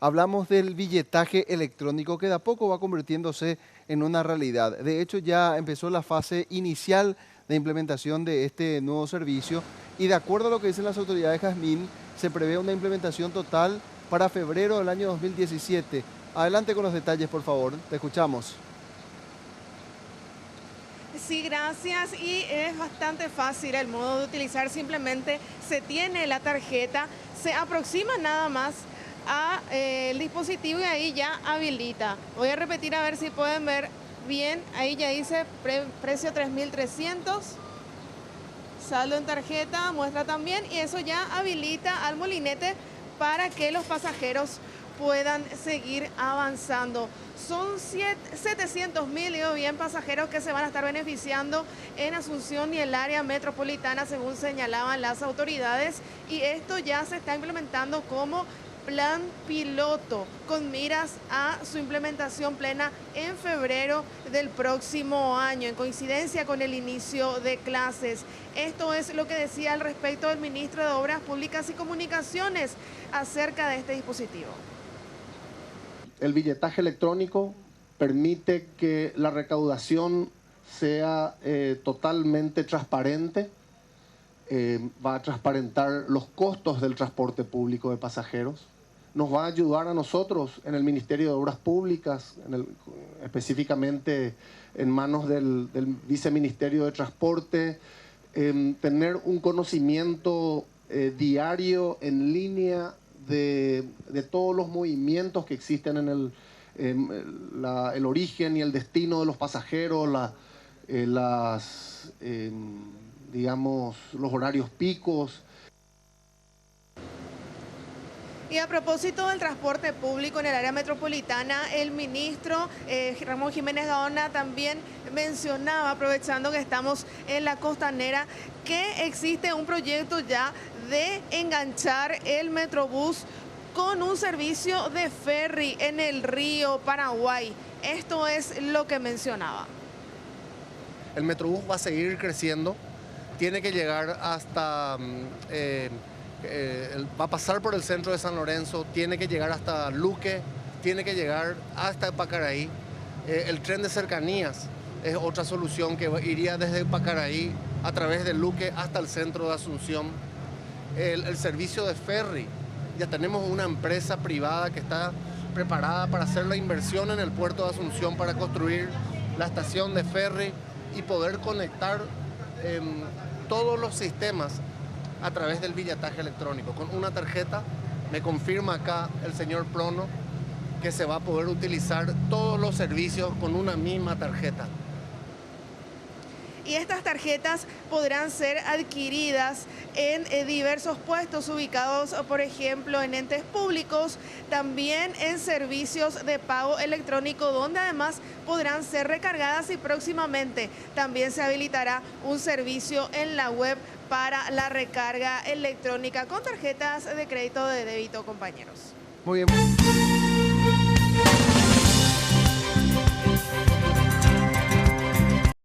Hablamos del billetaje electrónico que de a poco va convirtiéndose en una realidad. De hecho, ya empezó la fase inicial de implementación de este nuevo servicio y de acuerdo a lo que dicen las autoridades, Jazmín, se prevé una implementación total para febrero del año 2017. Adelante con los detalles, por favor. Te escuchamos. Sí, gracias. Y es bastante fácil el modo de utilizar. Simplemente se tiene la tarjeta, se aproxima nada más el dispositivo y ahí ya habilita. Voy a repetir a ver si pueden ver bien. Ahí ya dice precio 3.300. Saldo en tarjeta, muestra también. Y eso ya habilita al molinete para que los pasajeros puedan seguir avanzando. Son 700.000, digo bien, pasajeros que se van a estar beneficiando en Asunción y el área metropolitana, según señalaban las autoridades. Y esto ya se está implementando como plan piloto, con miras a su implementación plena en febrero del próximo año, en coincidencia con el inicio de clases. Esto es lo que decía al respecto el ministro de Obras Públicas y Comunicaciones acerca de este dispositivo. El billetaje electrónico permite que la recaudación sea totalmente transparente, va a transparentar los costos del transporte público de pasajeros, nos va a ayudar a nosotros en el Ministerio de Obras Públicas, específicamente en manos del Viceministerio de Transporte, tener un conocimiento diario en línea de todos los movimientos que existen en el origen y el destino de los pasajeros, digamos, los horarios picos. Y a propósito del transporte público en el área metropolitana, el ministro Ramón Jiménez Gaona también mencionaba, aprovechando que estamos en la costanera, que existe un proyecto ya de enganchar el Metrobús con un servicio de ferry en el río Paraguay. Esto es lo que mencionaba. El Metrobús va a seguir creciendo, tiene que llegar hasta... va a pasar por el centro de San Lorenzo, tiene que llegar hasta Luque, tiene que llegar hasta Pacaraí. El tren de cercanías es otra solución que iría desde Pacaraí a través de Luque hasta el centro de Asunción. El servicio de ferry, ya tenemos una empresa privada que está preparada para hacer la inversión en el puerto de Asunción para construir la estación de ferry y poder conectar todos los sistemas a través del billetaje electrónico. Con una tarjeta, me confirma acá el señor Prono que se va a poder utilizar todos los servicios con una misma tarjeta. Y estas tarjetas podrán ser adquiridas en diversos puestos ubicados, por ejemplo, en entes públicos, también en servicios de pago electrónico, donde además podrán ser recargadas y próximamente también se habilitará un servicio en la web para la recarga electrónica con tarjetas de crédito o de débito, compañeros. Muy bien.